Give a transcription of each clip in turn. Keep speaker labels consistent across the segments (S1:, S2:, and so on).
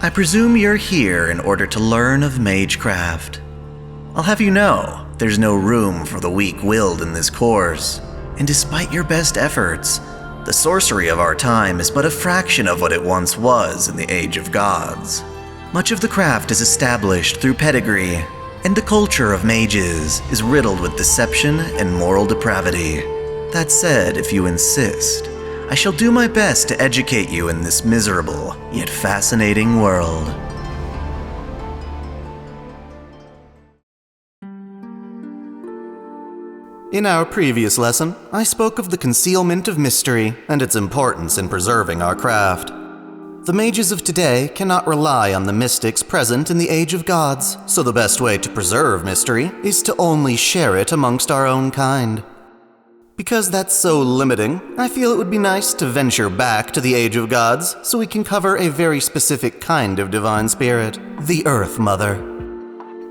S1: I presume you're here in order to learn of Magecraft. I'll have you know, there's no room for the weak-willed in this course, and despite your best efforts, the sorcery of our time is but a fraction of what it once was in the Age of Gods. Much of the craft is established through pedigree, and the culture of mages is riddled with deception and moral depravity. That said, if you insist, I shall do my best to educate you in this miserable, yet fascinating world.
S2: In our previous lesson, I spoke of the concealment of mystery and its importance in preserving our craft. The mages of today cannot rely on the mystics present in the Age of Gods, so the best way to preserve mystery is to only share it amongst our own kind. Because that's so limiting, I feel it would be nice to venture back to the Age of Gods so we can cover a very specific kind of divine spirit, the Earth Mother.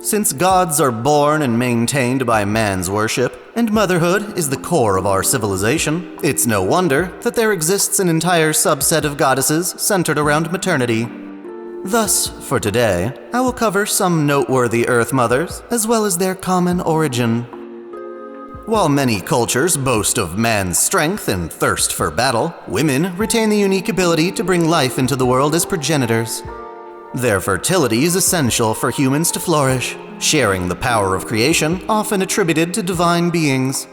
S2: Since gods are born and maintained by man's worship, and motherhood is the core of our civilization, it's no wonder that there exists an entire subset of goddesses centered around maternity. Thus, for today, I will cover some noteworthy Earth Mothers, as well as their common origin. While many cultures boast of man's strength and thirst for battle, women retain the unique ability to bring life into the world as progenitors. Their fertility is essential for humans to flourish, sharing the power of creation often attributed to divine beings.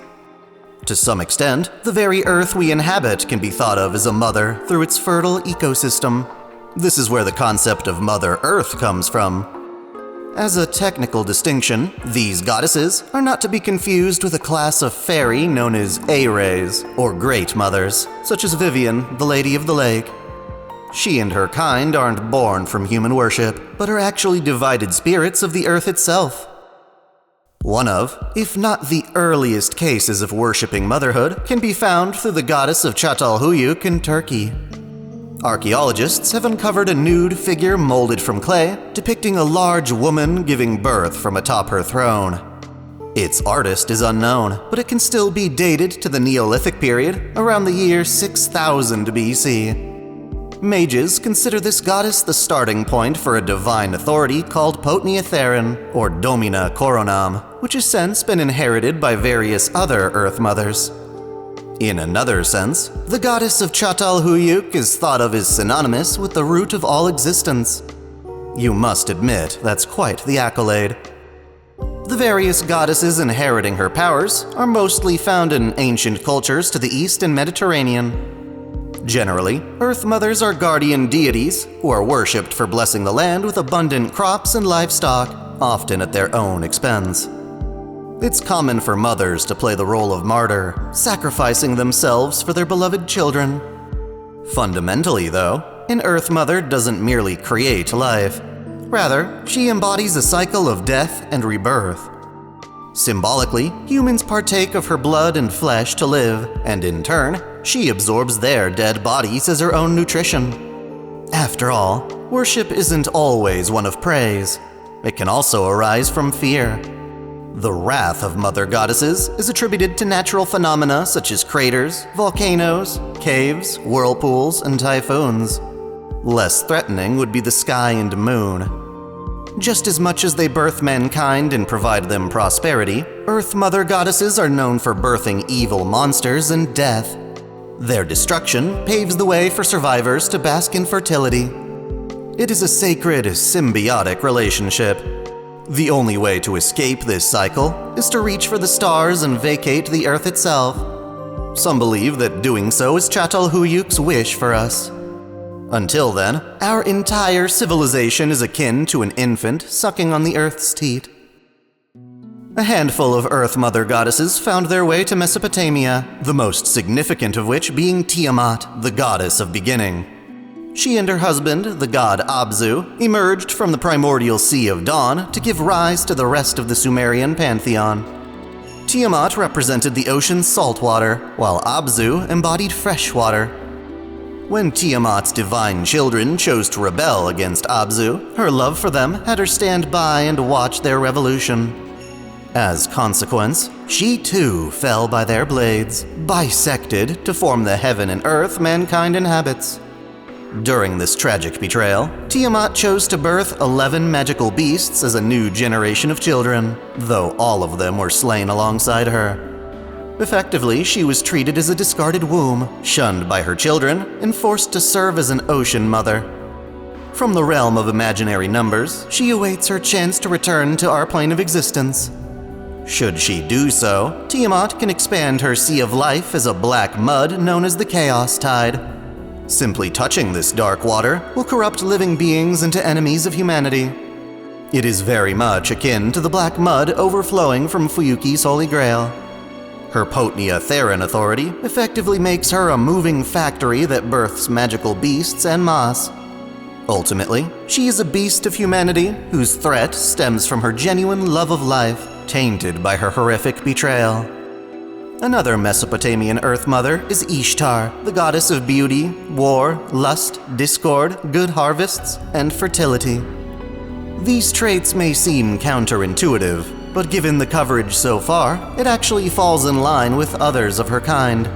S2: To some extent, the very Earth we inhabit can be thought of as a mother through its fertile ecosystem. This is where the concept of Mother Earth comes from. As a technical distinction, these goddesses are not to be confused with a class of fairy known as Ares, or Great Mothers, such as Vivian, the Lady of the Lake. She and her kind aren't born from human worship, but are actually divided spirits of the earth itself. One of, if not the earliest cases of worshipping motherhood, can be found through the goddess of Çatalhöyük in Turkey. Archaeologists have uncovered a nude figure molded from clay, depicting a large woman giving birth from atop her throne. Its artist is unknown, but it can still be dated to the Neolithic period, around the year 6000 BC. Mages consider this goddess the starting point for a divine authority called Potnia Therin, or Domina Coronam, which has since been inherited by various other Earth Mothers. In another sense, the goddess of Çatalhöyük is thought of as synonymous with the root of all existence. You must admit that's quite the accolade. The various goddesses inheriting her powers are mostly found in ancient cultures to the east and Mediterranean. Generally, Earth Mothers are guardian deities who are worshipped for blessing the land with abundant crops and livestock, often at their own expense. It's common for mothers to play the role of martyr, sacrificing themselves for their beloved children. Fundamentally, though, an Earth Mother doesn't merely create life. Rather, she embodies a cycle of death and rebirth. Symbolically, humans partake of her blood and flesh to live, and in turn, she absorbs their dead bodies as her own nutrition. After all, worship isn't always one of praise. It can also arise from fear. The wrath of mother goddesses is attributed to natural phenomena such as craters, volcanoes, caves, whirlpools, and typhoons. Less threatening would be the sky and moon. Just as much as they birth mankind and provide them prosperity, Earth Mother goddesses are known for birthing evil monsters and death. Their destruction paves the way for survivors to bask in fertility. It is a sacred, symbiotic relationship. The only way to escape this cycle is to reach for the stars and vacate the Earth itself. Some believe that doing so is Çatalhöyük's wish for us. Until then, our entire civilization is akin to an infant sucking on the Earth's teat. A handful of Earth Mother goddesses found their way to Mesopotamia, the most significant of which being Tiamat, the goddess of beginning. She and her husband, the god Abzu, emerged from the primordial sea of dawn to give rise to the rest of the Sumerian pantheon. Tiamat represented the ocean's saltwater, while Abzu embodied freshwater. When Tiamat's divine children chose to rebel against Abzu, her love for them had her stand by and watch their revolution. As consequence, she too fell by their blades, bisected to form the heaven and earth mankind inhabits. During this tragic betrayal, Tiamat chose to birth 11 magical beasts as a new generation of children, though all of them were slain alongside her. Effectively, she was treated as a discarded womb, shunned by her children, and forced to serve as an ocean mother. From the realm of imaginary numbers, she awaits her chance to return to our plane of existence. Should she do so, Tiamat can expand her sea of life as a black mud known as the Chaos Tide. Simply touching this dark water will corrupt living beings into enemies of humanity. It is very much akin to the black mud overflowing from Fuyuki's Holy Grail. Her Potnia Theron authority effectively makes her a moving factory that births magical beasts en masse. Ultimately, she is a beast of humanity whose threat stems from her genuine love of life, tainted by her horrific betrayal. Another Mesopotamian Earth Mother is Ishtar, the goddess of beauty, war, lust, discord, good harvests, and fertility. These traits may seem counterintuitive, but given the coverage so far, it actually falls in line with others of her kind.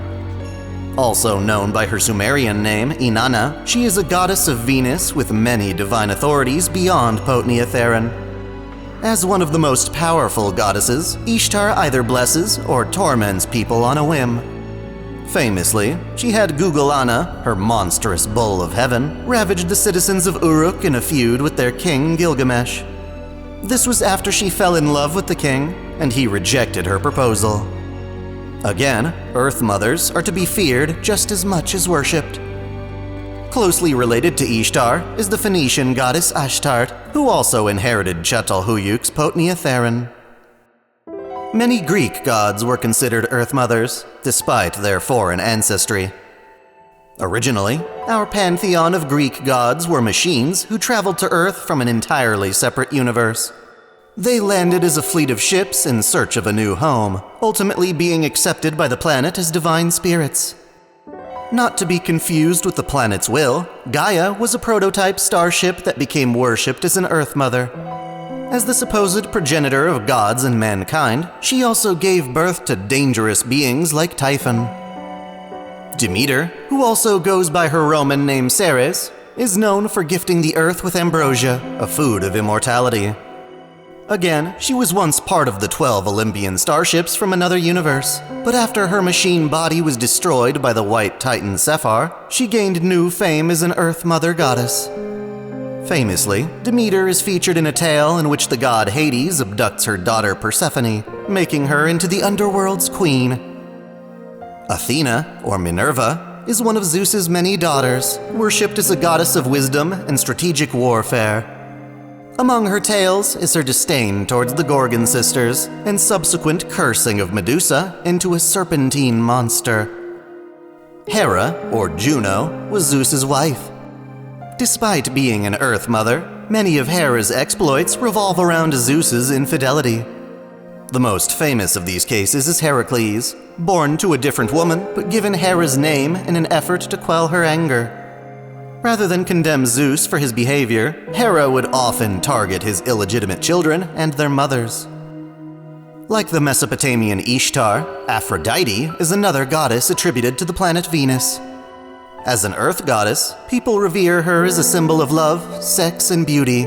S2: Also known by her Sumerian name, Inanna, she is a goddess of Venus with many divine authorities beyond Potnia Theron. As one of the most powerful goddesses, Ishtar either blesses or torments people on a whim. Famously, she had Gugulana, her monstrous bull of heaven, ravage the citizens of Uruk in a feud with their king Gilgamesh. This was after she fell in love with the king, and he rejected her proposal. Again, Earth Mothers are to be feared just as much as worshipped. Closely related to Ishtar is the Phoenician goddess Ashtart, who also inherited Çatalhöyük's Potnia Theron. Many Greek gods were considered Earth Mothers, despite their foreign ancestry. Originally, our pantheon of Greek gods were machines who traveled to Earth from an entirely separate universe. They landed as a fleet of ships in search of a new home, ultimately being accepted by the planet as divine spirits. Not to be confused with the planet's will, Gaia was a prototype starship that became worshipped as an Earth Mother. As the supposed progenitor of gods and mankind, she also gave birth to dangerous beings like Typhon. Demeter, who also goes by her Roman name Ceres, is known for gifting the Earth with ambrosia, a food of immortality. Again, she was once part of the 12 Olympian starships from another universe, but after her machine body was destroyed by the white titan Sephar, she gained new fame as an Earth Mother goddess. Famously, Demeter is featured in a tale in which the god Hades abducts her daughter Persephone, making her into the underworld's queen. Athena, or Minerva, is one of Zeus's many daughters, worshipped as a goddess of wisdom and strategic warfare. Among her tales is her disdain towards the Gorgon sisters and subsequent cursing of Medusa into a serpentine monster. Hera, or Juno, was Zeus's wife. Despite being an Earth Mother, many of Hera's exploits revolve around Zeus's infidelity. The most famous of these cases is Heracles, born to a different woman but given Hera's name in an effort to quell her anger. Rather than condemn Zeus for his behavior, Hera would often target his illegitimate children and their mothers. Like the Mesopotamian Ishtar, Aphrodite is another goddess attributed to the planet Venus. As an Earth goddess, people revere her as a symbol of love, sex, and beauty.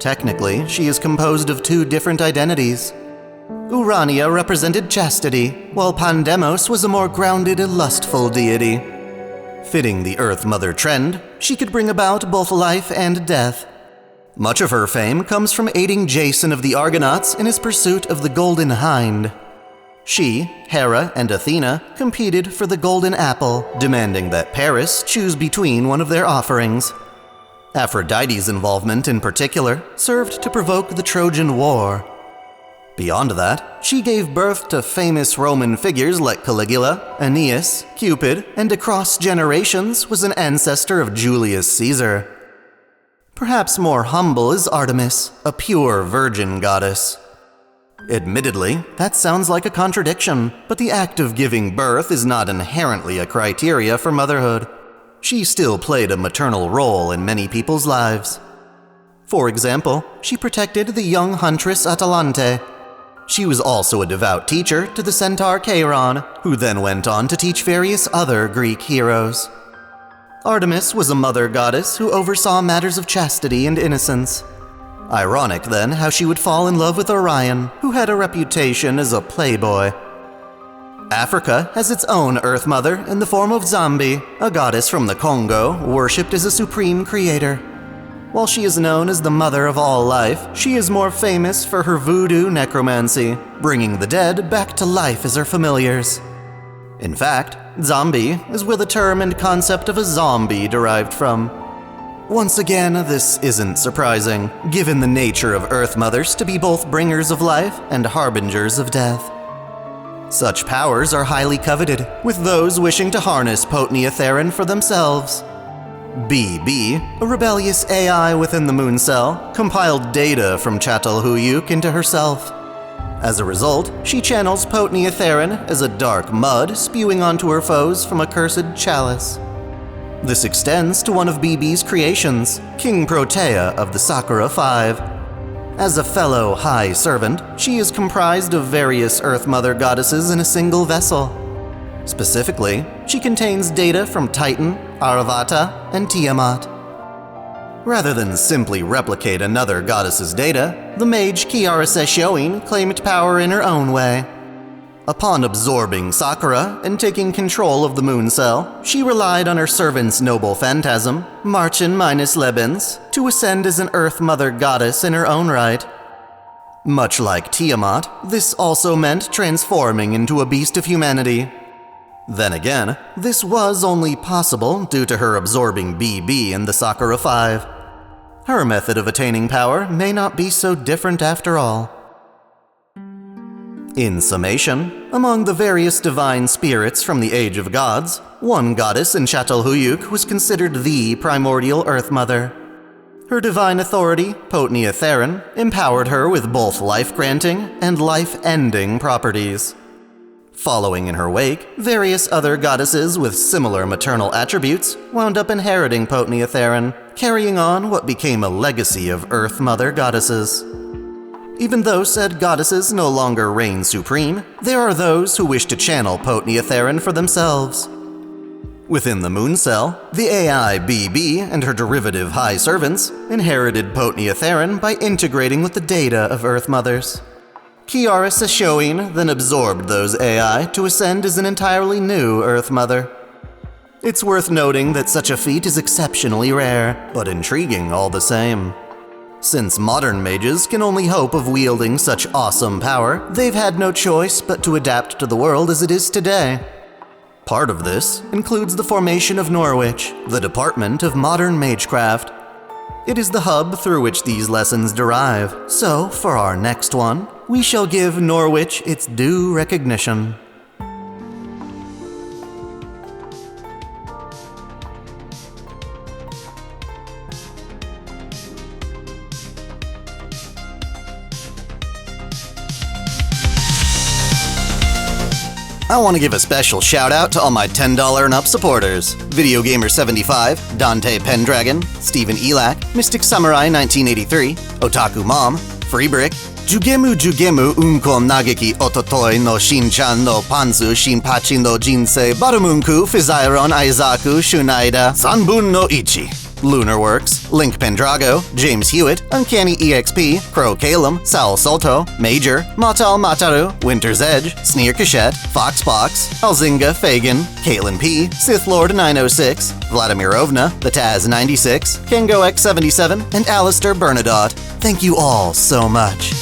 S2: Technically, she is composed of two different identities. Urania represented chastity, while Pandemos was a more grounded and lustful deity. Fitting the Earth Mother trend, she could bring about both life and death. Much of her fame comes from aiding Jason of the Argonauts in his pursuit of the Golden Hind. She, Hera, and Athena competed for the Golden Apple, demanding that Paris choose between one of their offerings. Aphrodite's involvement in particular served to provoke the Trojan War. Beyond that, she gave birth to famous Roman figures like Caligula, Aeneas, Cupid, and across generations was an ancestor of Julius Caesar. Perhaps more humble is Artemis, a pure virgin goddess. Admittedly, that sounds like a contradiction, but the act of giving birth is not inherently a criteria for motherhood. She still played a maternal role in many people's lives. For example, she protected the young huntress Atalante. She was also a devout teacher to the centaur Cheiron, who then went on to teach various other Greek heroes. Artemis was a mother goddess who oversaw matters of chastity and innocence. Ironic, then, how she would fall in love with Orion, who had a reputation as a playboy. Africa has its own Earth Mother in the form of Zambi, a goddess from the Congo, worshipped as a supreme creator. While she is known as the mother of all life, she is more famous for her voodoo necromancy, bringing the dead back to life as her familiars. In fact, Zambi is where the term and concept of a zombie derived from. Once again, this isn't surprising, given the nature of Earth Mothers to be both bringers of life and harbingers of death. Such powers are highly coveted, with those wishing to harness Potnia for themselves. BB, a rebellious AI within the Moon Cell, compiled data from Çatalhöyük into herself. As a result, she channels Potnia as a dark mud spewing onto her foes from a cursed chalice. This extends to one of BB's creations, King Protea of the Sakura Five. As a fellow High Servant, she is comprised of various Earth Mother goddesses in a single vessel. Specifically, she contains data from Titan, Aravata, and Tiamat. Rather than simply replicate another goddess's data, the mage Kiara Seshoin claimed power in her own way. Upon absorbing Sakura and taking control of the Moon Cell, she relied on her servant's noble phantasm, Marchen meines Lebens, to ascend as an Earth Mother goddess in her own right. Much like Tiamat, this also meant transforming into a beast of humanity. Then again, this was only possible due to her absorbing BB in the Sakura Five. Her method of attaining power may not be so different after all. In summation, among the various divine spirits from the Age of Gods, one goddess in Çatalhöyük was considered the primordial Earth Mother. Her divine authority, Potnia Theron, empowered her with both life-granting and life-ending properties. Following in her wake, various other goddesses with similar maternal attributes wound up inheriting Potnia Theron, carrying on what became a legacy of Earth Mother goddesses. Even though said goddesses no longer reign supreme, there are those who wish to channel Potnia Theron for themselves. Within the Moon Cell, the AI BB and her derivative High Servants inherited Potnia Theron by integrating with the data of Earth Mothers. Kiara Seshoin then absorbed those AI to ascend as an entirely new Earth Mother. It's worth noting that such a feat is exceptionally rare, but intriguing all the same. Since modern mages can only hope of wielding such awesome power, they've had no choice but to adapt to the world as it is today. Part of this includes the formation of Norwich, the department of modern Magecraft. It is the hub through which these lessons derive, so for our next one, we shall give Norwich its due recognition. I want to give a special shout out to all my $10 and up supporters: Video Gamer 75, Dante Pendragon, Stephen Elak, Mystic Samurai 1983, Otaku Mom, Freebrick, Jugemu Unkon Nageki Ototoi no Shinchan no Panzu Shinpachi no Jinsei Barumunku Fizairon Aizaku Shunaida Sanbun no Ichi, Lunarworks, Link Pendrago, James Hewitt, Uncanny EXP, Crow Calum, Sal Solto, Major, Matal Mataru, Winter's Edge, Sneer Cachette, Foxbox, Alzinga Fagan, Caitlin P, Sith Lord 906, Vladimirovna, The Taz 96, Kengo X77, and Alistair Bernadotte. Thank you all so much.